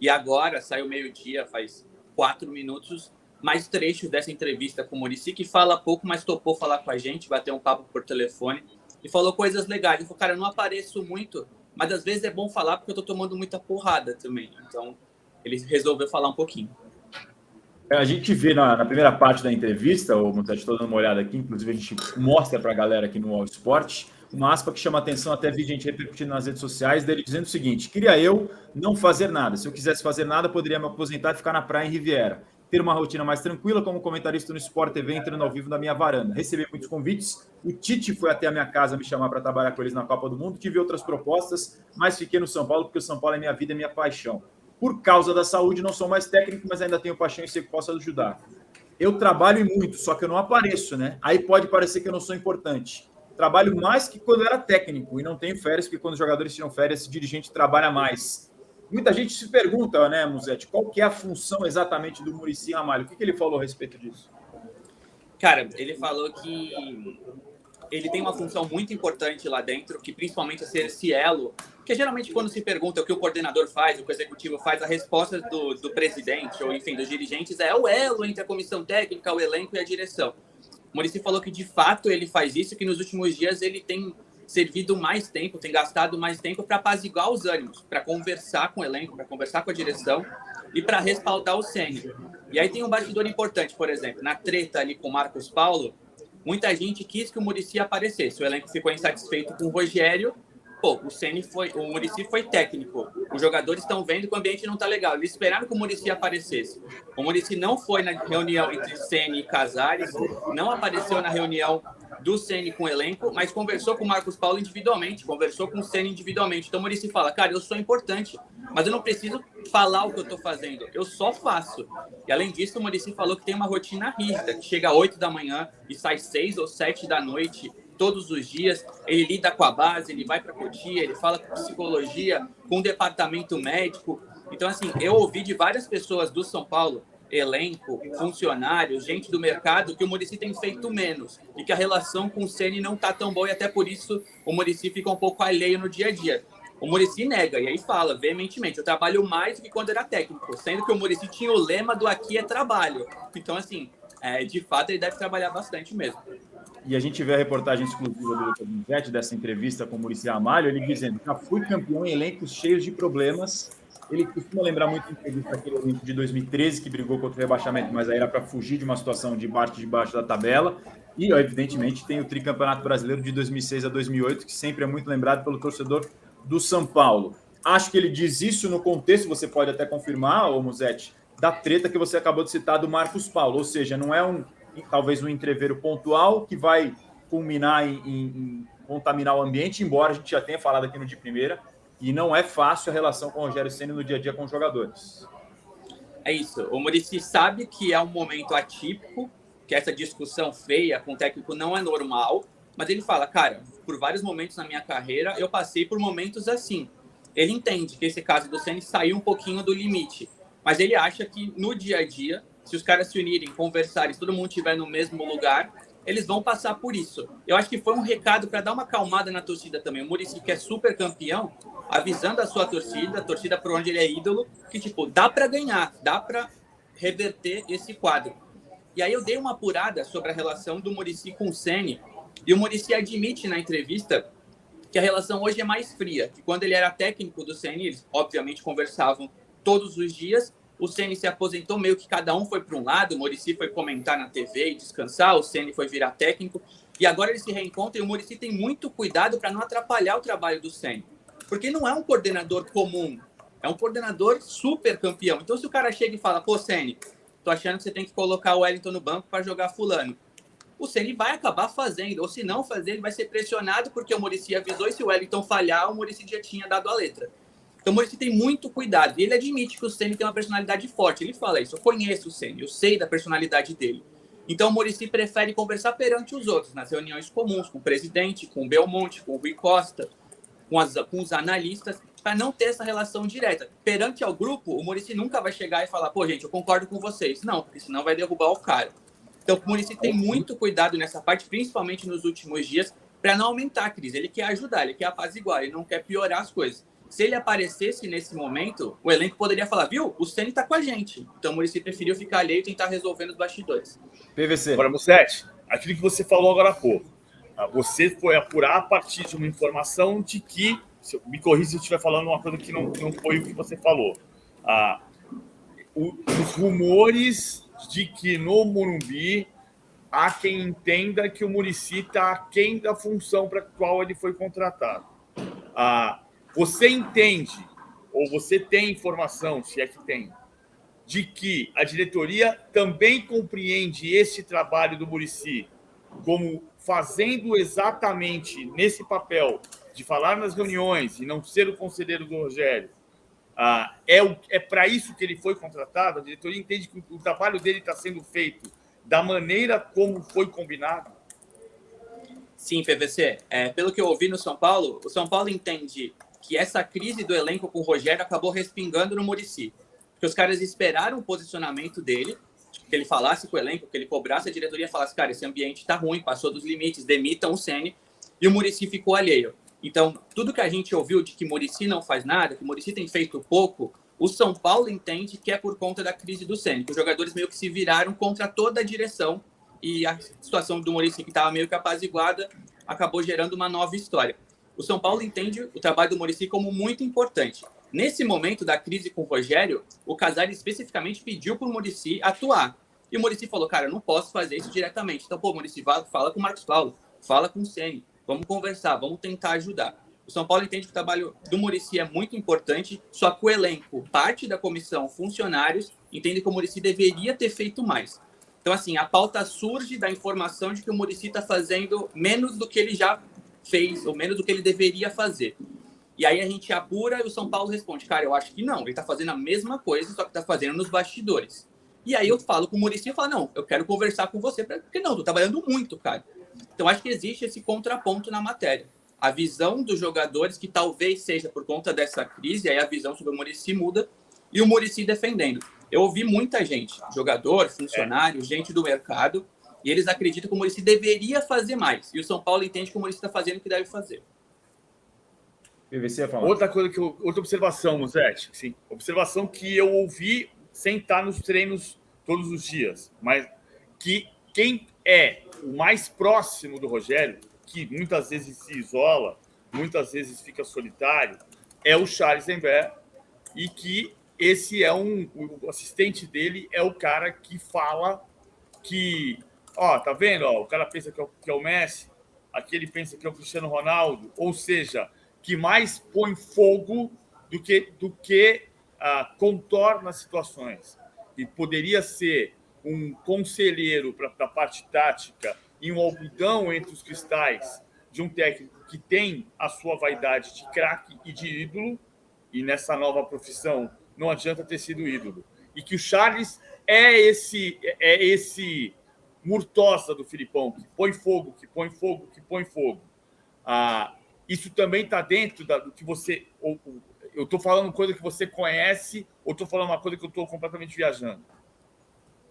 E agora, saiu meio-dia, faz 4 minutos, mais trechos dessa entrevista com o Muricy, que fala pouco, mas topou falar com a gente, bater um papo por telefone, e falou coisas legais. Ele falou, cara, eu não apareço muito, mas às vezes é bom falar porque eu tô tomando muita porrada também. Então, ele resolveu falar um pouquinho. A gente vê na primeira parte da entrevista, o Mutet, estou dando uma olhada aqui, inclusive a gente mostra para a galera aqui no All Sport, uma aspa que chama atenção, até vi gente repercutindo nas redes sociais, dele dizendo o seguinte: queria eu não fazer nada. Se eu quisesse fazer nada, poderia me aposentar e ficar na praia em Riviera. Ter uma rotina mais tranquila, como comentarista no Sport TV, entrando ao vivo na minha varanda. Recebi muitos convites. O Tite foi até a minha casa me chamar para trabalhar com eles na Copa do Mundo. Tive outras propostas, mas fiquei no São Paulo, porque o São Paulo é minha vida, é minha paixão. Por causa da saúde, não sou mais técnico, mas ainda tenho paixão e sei que posso ajudar. Eu trabalho muito, só que eu não apareço, né? Aí pode parecer que eu não sou importante. Trabalho mais que quando eu era técnico e não tenho férias, porque quando os jogadores tiram férias, o dirigente trabalha mais. Muita gente se pergunta, né, Musetti, qual que é a função exatamente do Muricy Ramalho? O que ele falou a respeito disso? Cara, ele falou que ele tem uma função muito importante lá dentro, que principalmente é ser esse elo, porque geralmente quando se pergunta o que o coordenador faz, o que o executivo faz, a resposta do presidente, ou enfim, dos dirigentes, é o elo entre a comissão técnica, o elenco e a direção. O Muricy falou que de fato ele faz isso, que nos últimos dias ele tem servido mais tempo, tem gastado mais tempo para apaziguar os ânimos, para conversar com o elenco, para conversar com a direção e para respaldar o Ceni. E aí tem um bastidor importante, por exemplo, na treta ali com o Marcos Paulo, muita gente quis que o Muricy aparecesse. O elenco ficou insatisfeito com o Rogério. Pô, o Muricy foi técnico. Os jogadores estão vendo que o ambiente não tá legal. Eles esperaram que o Muricy aparecesse. O Muricy não foi na reunião entre Ceni e Casares, não apareceu na reunião do Ceni com o elenco, mas conversou com o Marcos Paulo individualmente, conversou com o Ceni individualmente. Então o Muricy fala, cara, eu sou importante, mas eu não preciso falar o que eu tô fazendo, eu só faço. E além disso, o Muricy falou que tem uma rotina rígida, que chega às 8 da manhã e sai 6 ou 7 da noite, todos os dias. Ele lida com a base, ele vai para Cotia, ele fala com psicologia, com o departamento médico. Então, assim, eu ouvi de várias pessoas do São Paulo, elenco, funcionários, gente do mercado, que o Muricy tem feito menos e que a relação com o Ceni não tá tão boa e até por isso o Muricy fica um pouco alheio no dia a dia. O Muricy nega e aí fala veementemente, eu trabalho mais do que quando era técnico, sendo que o Muricy tinha o lema do aqui é trabalho. Então, assim, de fato ele deve trabalhar bastante mesmo. E a gente vê a reportagem exclusiva do Lucas Musetti, dessa entrevista com o Muricy Ramalho, ele dizendo, já fui campeão em elencos cheios de problemas. Ele costuma lembrar muito a entrevista daquele elenco de 2013, que brigou contra o rebaixamento, mas aí era para fugir de uma situação de parte de baixo da tabela. E, evidentemente, tem o tricampeonato brasileiro de 2006 a 2008, que sempre é muito lembrado pelo torcedor do São Paulo. Acho que ele diz isso no contexto, você pode até confirmar, ô Musetti, da treta que você acabou de citar do Marcos Paulo. Ou seja, não é talvez um entreveiro pontual que vai culminar em contaminar o ambiente, embora a gente já tenha falado aqui no de primeira, e não é fácil a relação com o Rogério Ceni no dia a dia com os jogadores. É isso. O Muricy sabe que é um momento atípico, que essa discussão feia com o técnico não é normal, mas ele fala, cara, por vários momentos na minha carreira, eu passei por momentos assim. Ele entende que esse caso do Ceni saiu um pouquinho do limite, mas ele acha que no dia a dia, se os caras se unirem, conversarem, se todo mundo estiver no mesmo lugar, eles vão passar por isso. Eu acho que foi um recado para dar uma acalmada na torcida também. O Muricy, que é super campeão, avisando a sua torcida, a torcida por onde ele é ídolo, que, tipo, dá para ganhar, dá para reverter esse quadro. E aí eu dei uma apurada sobre a relação do Muricy com o Ceni, e o Muricy admite na entrevista que a relação hoje é mais fria, que quando ele era técnico do Ceni, eles obviamente conversavam todos os dias. O Ceni se aposentou, meio que cada um foi para um lado, o Muricy foi comentar na TV e descansar, o Ceni foi virar técnico, e agora eles se reencontram e o Muricy tem muito cuidado para não atrapalhar o trabalho do Ceni, porque não é um coordenador comum, é um coordenador super campeão. Então se o cara chega e fala, pô, Ceni, tô achando que você tem que colocar o Wellington no banco para jogar fulano, o Ceni vai acabar fazendo, ou se não fazer, ele vai ser pressionado porque o Muricy avisou, e se o Wellington falhar, o Muricy já tinha dado a letra. Então o Muricy tem muito cuidado. E ele admite que o Ceni tem uma personalidade forte. Ele fala isso, eu conheço o Ceni, eu sei da personalidade dele. Então o Muricy prefere conversar perante os outros, nas reuniões comuns, com o presidente, com o Belmonte, com o Rui Costa, com os analistas, para não ter essa relação direta. Perante ao grupo, o Muricy nunca vai chegar e falar, pô, gente, eu concordo com vocês. Não, porque senão vai derrubar o cara. Então o Muricy tem muito cuidado nessa parte, principalmente nos últimos dias, para não aumentar a crise. Ele quer ajudar, ele quer apaziguar, ele não quer piorar as coisas. Se ele aparecesse nesse momento, o elenco poderia falar, viu, o Ceni tá com a gente. Então o Muricy preferiu ficar alheio e tentar resolver nos bastidores. PVC. Agora, Mussete, aquilo que você falou agora há pouco. Você foi apurar a partir de uma informação de que, me corrija se eu estiver falando uma coisa que não foi o que você falou. Os rumores de que no Morumbi há quem entenda que o Muricy está aquém da função para a qual ele foi contratado. Você entende, ou você tem informação, se é que tem, de que a diretoria também compreende esse trabalho do Muricy como fazendo exatamente nesse papel de falar nas reuniões e não ser o conselheiro do Rogério? É para isso que ele foi contratado? A diretoria entende que o trabalho dele está sendo feito da maneira como foi combinado? Sim, PVC. Pelo que eu ouvi no São Paulo, o São Paulo entende que essa crise do elenco com o Rogério acabou respingando no Muricy. Porque os caras esperaram o posicionamento dele, que ele falasse com o elenco, que ele cobrasse a diretoria e falasse, cara, esse ambiente está ruim, passou dos limites, demitam o Ceni, e o Muricy ficou alheio. Então, tudo que a gente ouviu de que Muricy não faz nada, que o Muricy tem feito pouco, o São Paulo entende que é por conta da crise do Ceni, que os jogadores meio que se viraram contra toda a direção e a situação do Muricy, que estava meio que apaziguada, acabou gerando uma nova história. O São Paulo entende o trabalho do Muricy como muito importante. Nesse momento da crise com o Rogério, o Casares especificamente pediu para o Muricy atuar. E o Muricy falou, cara, eu não posso fazer isso diretamente. Então, Muricy, fala com o Marcos Paulo, fala com o Ceni, vamos conversar, vamos tentar ajudar. O São Paulo entende que o trabalho do Muricy é muito importante, só que o elenco, parte da comissão, funcionários, entende que o Muricy deveria ter feito mais. Então, assim, a pauta surge da informação de que o Muricy está fazendo menos do que ele já fez, ou menos do que ele deveria fazer. E aí a gente apura e o São Paulo responde, cara, eu acho que não, ele está fazendo a mesma coisa, só que está fazendo nos bastidores. E aí eu falo com o Muricy e falo, não, eu quero conversar com você, porque não, tô trabalhando muito, cara. Então acho que existe esse contraponto na matéria. A visão dos jogadores, que talvez seja por conta dessa crise, aí a visão sobre o Muricy muda, e o Muricy defendendo. Eu ouvi muita gente, jogador, funcionário, gente do mercado, e eles acreditam que o Muricy deveria fazer mais. E o São Paulo entende que o Muricy está fazendo o que deve fazer. PVC outra coisa outra observação, Musete, sim, observação que eu ouvi sem estar nos treinos todos os dias, mas que quem é o mais próximo do Rogério, que muitas vezes se isola, muitas vezes fica solitário, é o Charles Lambert, e que esse o assistente dele é o cara que fala que, tá vendo? O cara pensa que é o Messi, aquele pensa que é o Cristiano Ronaldo, ou seja, que mais põe fogo do que contorna situações. E poderia ser um conselheiro para a parte tática e um algodão entre os cristais de um técnico que tem a sua vaidade de craque e de ídolo, e nessa nova profissão não adianta ter sido ídolo. E que o Charles é esse Murtosa do Filipão, que põe fogo, que põe fogo, que põe fogo. Isso também está dentro do que você... Eu estou falando coisa que você conhece ou estou falando uma coisa que eu estou completamente viajando?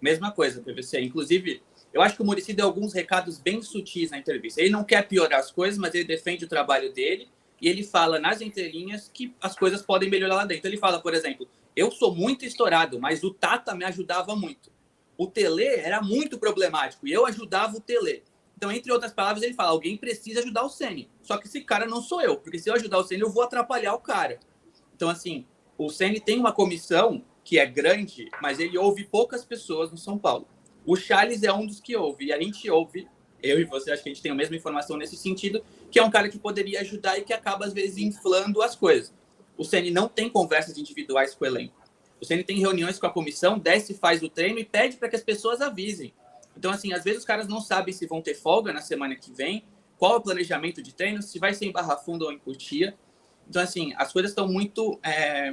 Mesma coisa, PVC. Inclusive, eu acho que o Muricy deu alguns recados bem sutis na entrevista. Ele não quer piorar as coisas, mas ele defende o trabalho dele e ele fala nas entrelinhas que as coisas podem melhorar lá dentro. Ele fala, por exemplo, eu sou muito estourado, mas o Tata me ajudava muito. O Tele era muito problemático e eu ajudava o Tele. Então, entre outras palavras, ele fala, alguém precisa ajudar o Ceni. Só que esse cara não sou eu, porque se eu ajudar o Ceni, eu vou atrapalhar o cara. Então, assim, o Ceni tem uma comissão que é grande, mas ele ouve poucas pessoas no São Paulo. O Charles é um dos que ouve, e a gente ouve, eu e você, acho que a gente tem a mesma informação nesse sentido, que é um cara que poderia ajudar e que acaba, às vezes, inflando as coisas. O Ceni não tem conversas individuais com o elenco. O Ceni tem reuniões com a comissão, desce, faz o treino e pede para que as pessoas avisem. Então, assim, às vezes os caras não sabem se vão ter folga na semana que vem, qual é o planejamento de treino, se vai ser em Barra Funda ou em Cotia. Então, assim, as coisas estão muito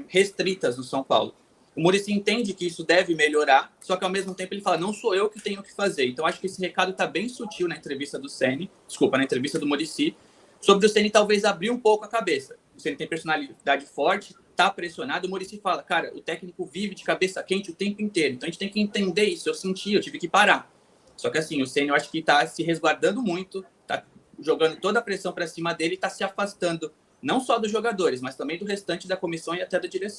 restritas no São Paulo. O Muricy entende que isso deve melhorar, só que ao mesmo tempo ele fala, não sou eu que tenho que fazer. Então, acho que esse recado está bem sutil na entrevista do Ceni, na entrevista do Muricy, sobre o Ceni talvez abrir um pouco a cabeça. O Ceni tem personalidade forte, está pressionado, o Muricy fala, cara, o técnico vive de cabeça quente o tempo inteiro, então a gente tem que entender isso, eu senti, eu tive que parar. Só que assim, o Ceni eu acho que está se resguardando muito, está jogando toda a pressão para cima dele e está se afastando não só dos jogadores, mas também do restante da comissão e até da direção.